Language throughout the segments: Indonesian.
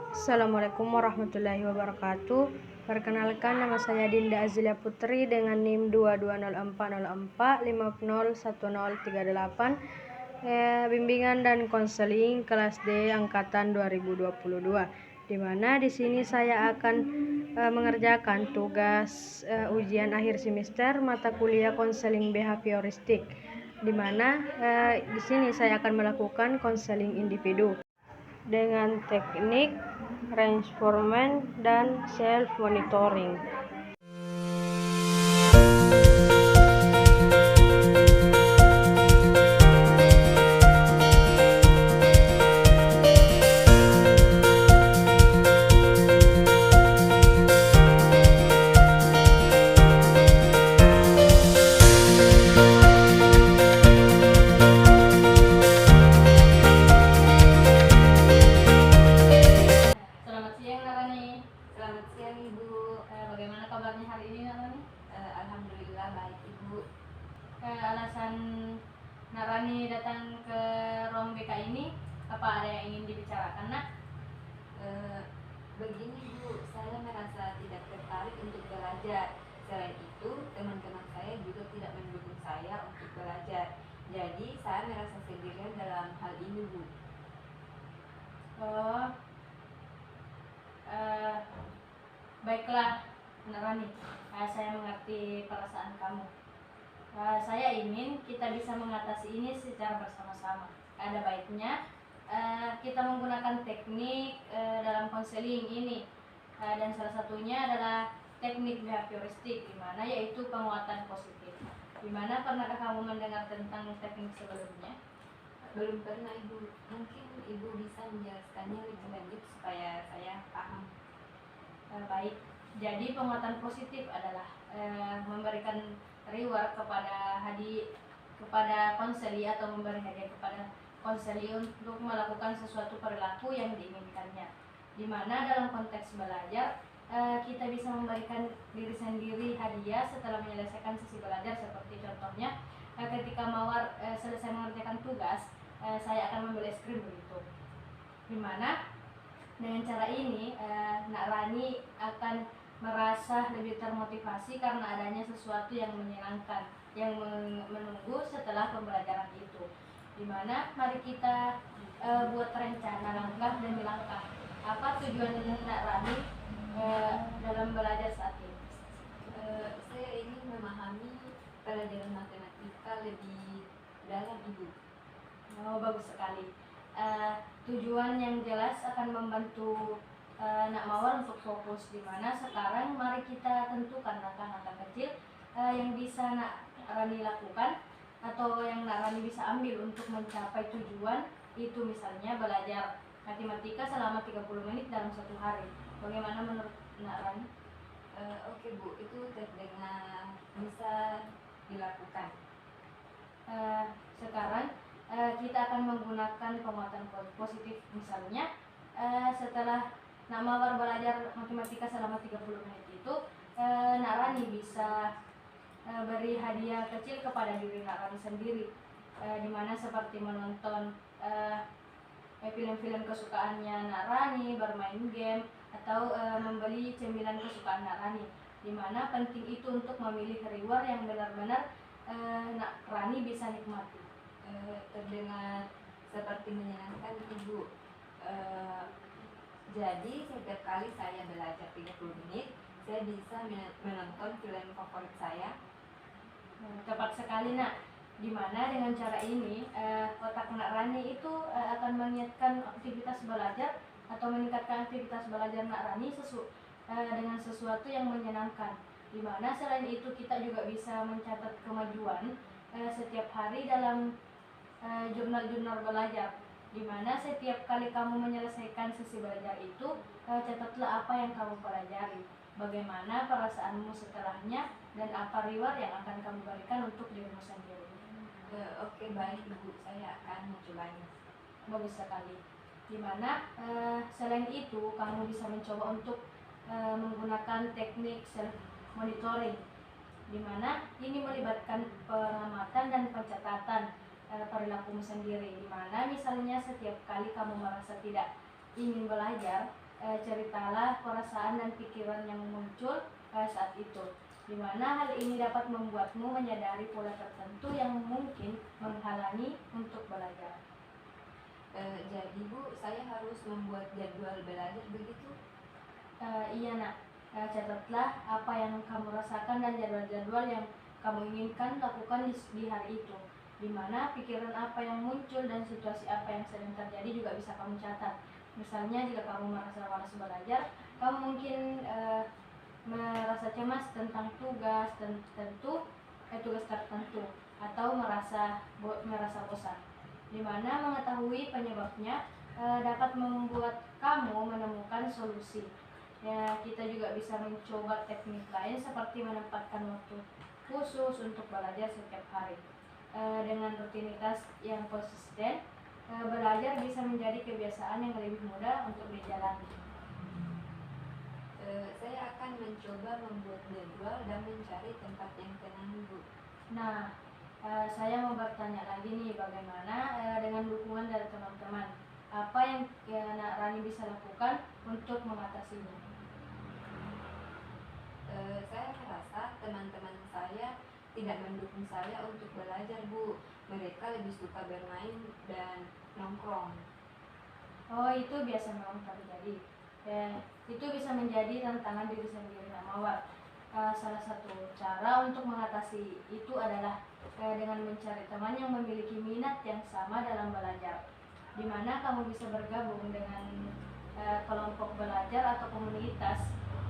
Assalamualaikum warahmatullahi wabarakatuh. Perkenalkan, nama saya Dinda Azilia Putri dengan NIM 220404501038, bimbingan dan konseling kelas D angkatan 2022. Di mana di sini saya akan mengerjakan tugas ujian akhir semester mata kuliah konseling behavioristik. Di mana di sini saya akan melakukan konseling individu dengan teknik reinforcement dan self monitoring. Bagaimana kabarnya hari ini, Narani? Alhamdulillah baik, Ibu. Alasan Narani datang ke ruang BK ini, apa ada yang ingin dibicarakan, Nak? Begini, Bu, saya merasa tidak tertarik untuk belajar. Selain itu, teman-teman saya juga tidak mendukung saya untuk belajar. Jadi, saya merasa sendirian dalam hal ini, Bu. Baiklah, Narani, saya mengerti perasaan kamu. Saya ingin kita bisa mengatasi ini secara bersama-sama. Ada baiknya kita menggunakan teknik dalam konseling ini, dan salah satunya adalah teknik behavioristik, di mana yaitu penguatan positif. Di mana pernahkah kamu mendengar tentang teknik sebelumnya? Belum pernah, Ibu. Mungkin Ibu bisa menjelaskannya lebih lanjut supaya saya paham. Baik, jadi penguatan positif adalah memberikan reward kepada konseli atau memberi hadiah kepada konseli untuk melakukan sesuatu perilaku yang diinginkannya. Di mana dalam konteks belajar kita bisa memberikan diri sendiri hadiah setelah menyelesaikan sesi belajar, seperti contohnya ketika Mawar selesai mengerjakan tugas, saya akan membeli es krim begitu. Di mana dengan cara ini Nak Rani akan merasa lebih termotivasi karena adanya sesuatu yang menyenangkan yang menunggu setelah pembelajaran itu. Dimana mari kita buat rencana langkah demi langkah. Apa tujuan Nak Rani dalam belajar saat ini? Saya ingin memahami pelajaran matematika lebih dalam, Ibu. Bagus sekali. Tujuan yang jelas akan membantu Nak Mawar untuk fokus. Di mana sekarang mari kita tentukan langkah-langkah kecil yang bisa Nak Rani lakukan atau yang Nak Rani bisa ambil untuk mencapai tujuan itu, misalnya belajar matematika selama 30 menit dalam satu hari. Bagaimana menurut Nak Rani? Oke, Bu, itu terdengar bisa dilakukan. Sekarang kita akan menggunakan penguatan positif. Misalnya setelah Nak Mawar belajar matematika selama 30 menit itu, Nak Rani bisa beri hadiah kecil kepada diri Nak Rani sendiri, dimana seperti menonton film-film kesukaannya Nak Rani, bermain game, atau membeli cemilan kesukaan Nak Rani. Dimana penting itu untuk memilih reward yang benar-benar Nak Rani bisa nikmati. Terdengar seperti menyenangkan, Ibu. Jadi setiap kali saya belajar 30 menit, saya bisa menonton film favorit saya. Tepat sekali, Nak. Dimana dengan cara ini otak Nak Rani itu akan mengingatkan aktivitas belajar atau meningkatkan aktivitas belajar Nak Rani dengan sesuatu yang menyenangkan. Dimana selain itu kita juga bisa mencatat kemajuan setiap hari dalam jurnal-jurnal belajar. Dimana setiap kali kamu menyelesaikan sesi belajar itu, catatlah apa yang kamu pelajari, bagaimana perasaanmu setelahnya, dan apa reward yang akan kamu berikan untuk dirimu sendiri. Oke, baik, Ibu, saya akan mencobanya. Bagus sekali. Dimana selain itu kamu bisa mencoba untuk menggunakan teknik self monitoring, dimana ini melibatkan pengamatan dan pencatatan perilakumu sendiri, dimana misalnya setiap kali kamu merasa tidak ingin belajar, ceritalah perasaan dan pikiran yang muncul saat itu, di mana hal ini dapat membuatmu menyadari pola tertentu yang mungkin menghalangi untuk belajar. Jadi Bu, saya harus membuat jadwal belajar begitu? Iya nak, catatlah apa yang kamu rasakan dan jadwal-jadwal yang kamu inginkan lakukan di hari itu, di mana pikiran apa yang muncul dan situasi apa yang sedang terjadi juga bisa kamu catat. Misalnya jika kamu merasa malas belajar, kamu mungkin merasa cemas tentang tugas tertentu, atau merasa bosan, di mana mengetahui penyebabnya dapat membuat kamu menemukan solusi. Ya, kita juga bisa mencoba teknik lain seperti menempatkan waktu khusus untuk belajar setiap hari. Dengan rutinitas yang konsisten, belajar bisa menjadi kebiasaan yang lebih mudah untuk dijalani. Saya akan mencoba membuat jadwal dan mencari tempat yang tenang, Bu. Nah, saya mau bertanya lagi nih, bagaimana dengan dukungan dari teman-teman? Apa yang Nak Rani bisa lakukan untuk mengatasinya? Saya merasa teman-teman saya tidak mendukung saya untuk belajar, Bu. Mereka lebih suka bermain dan nongkrong. Oh, itu biasa memang terjadi. Itu bisa menjadi tantangan diri sendiri, Nak Mawar. Salah satu cara untuk mengatasi itu adalah dengan mencari teman yang memiliki minat yang sama dalam belajar, di mana kamu bisa bergabung dengan kelompok belajar atau komunitas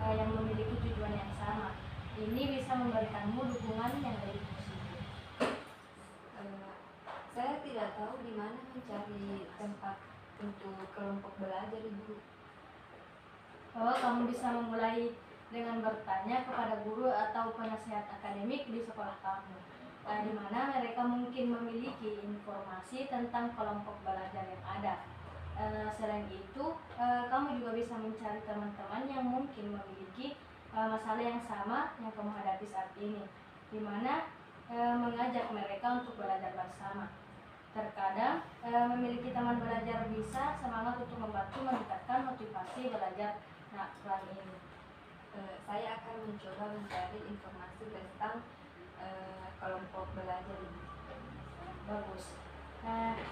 yang memiliki tujuan yang sama. Ini bisa memberikanmu dukungan yang lebih positif. Saya tidak tahu di mana mencari tempat untuk kelompok belajar, Ibu. Kamu bisa memulai dengan bertanya kepada guru atau penasehat akademik di sekolah kamu, di mana mereka mungkin memiliki informasi tentang kelompok belajar yang ada. Selain itu, kamu juga bisa mencari teman-teman yang mungkin memiliki masalah yang sama yang kamu hadapi saat ini, di mana mengajak mereka untuk belajar bersama. Terkadang memiliki teman belajar bisa semangat untuk membantu meningkatkan motivasi belajar Nak Rani ini. Saya akan mencoba mencari informasi tentang kelompok belajar ini. Bagus.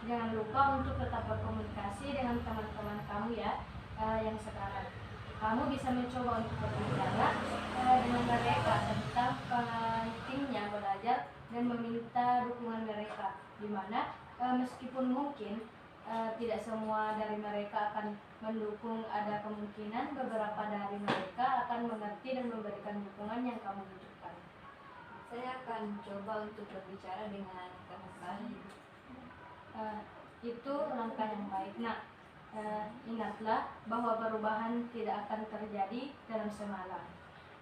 Jangan lupa untuk tetap berkomunikasi dengan teman-teman kamu ya, yang sekarang. Kamu bisa mencoba untuk berbicara dengan mereka tentang pentingnya belajar dan meminta dukungan mereka, di mana meskipun mungkin tidak semua dari mereka akan mendukung, ada kemungkinan beberapa dari mereka akan mengerti dan memberikan dukungan yang kamu butuhkan. Saya akan coba untuk berbicara dengan teman saya. Itu langkah yang baik, Nak. Ingatlah bahwa perubahan tidak akan terjadi dalam semalam,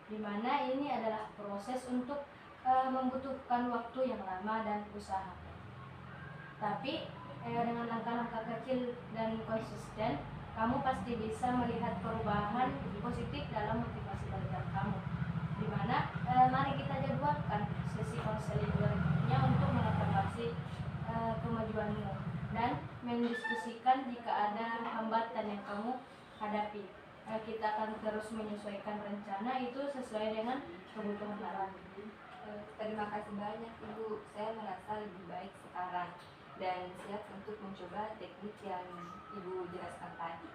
di mana ini adalah proses untuk membutuhkan waktu yang lama dan usaha. Tapi dengan langkah-langkah kecil dan konsisten, kamu pasti bisa melihat perubahan positif dalam motivasi belajar kamu. Di mana mari kita jadwalkan sesi konseling berikutnya untuk mengevaluasi kemajuanmu dan mendiskusikan jika ada hambatan yang kamu hadapi. Kita akan terus menyesuaikan rencana itu sesuai dengan kebutuhan Rani. Terima kasih banyak, Ibu. Saya merasa lebih baik sekarang dan siap untuk mencoba teknik yang Ibu jelaskan tadi.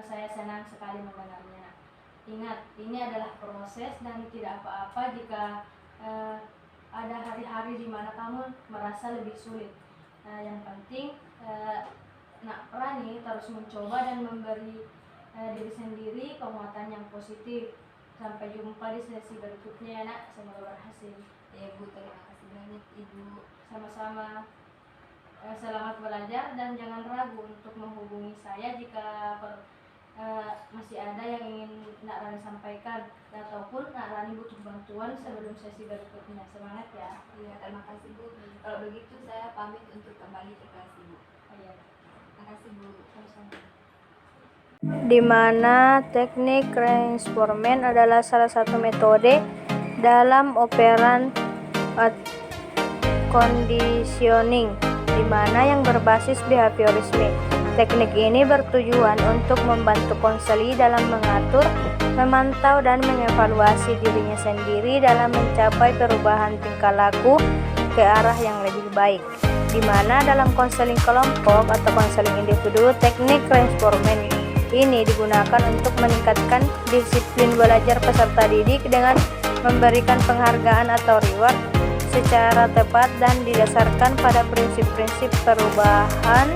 Saya senang sekali mendengarnya. Ingat, ini adalah proses dan tidak apa-apa jika ada hari-hari di mana kamu merasa lebih sulit. Yang penting Nak Rani terus mencoba dan memberi diri sendiri penguatan yang positif. Sampai jumpa di sesi berikutnya ya, Nak. Semoga berhasil. Ya, Bu, terima kasih banyak, Ibu. Sama-sama. Selamat belajar dan jangan ragu untuk menghubungi saya jika masih ada yang ingin Nak Rani sampaikan ataupun Nak Rani butuh bantuan sebelum sesi berikutnya. Semangat ya. Iya, terima kasih, Bu. Kalau begitu saya pamit untuk kembali ke kelas, Ibu. Iya. Terima kasih, Bu. Sama-sama. Di mana teknik reinforcement adalah salah satu metode dalam operan conditioning, di mana yang berbasis behaviorisme. Teknik ini bertujuan untuk membantu konseli dalam mengatur, memantau, dan mengevaluasi dirinya sendiri dalam mencapai perubahan tingkah laku ke arah yang lebih baik. Di mana dalam konseling kelompok atau konseling individu, teknik reinforcement ini digunakan untuk meningkatkan disiplin belajar peserta didik dengan memberikan penghargaan atau reward secara tepat dan didasarkan pada prinsip-prinsip perubahan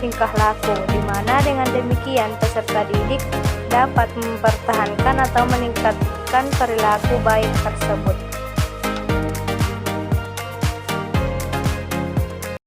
tingkah laku, di mana dengan demikian peserta didik dapat mempertahankan atau meningkatkan perilaku baik tersebut.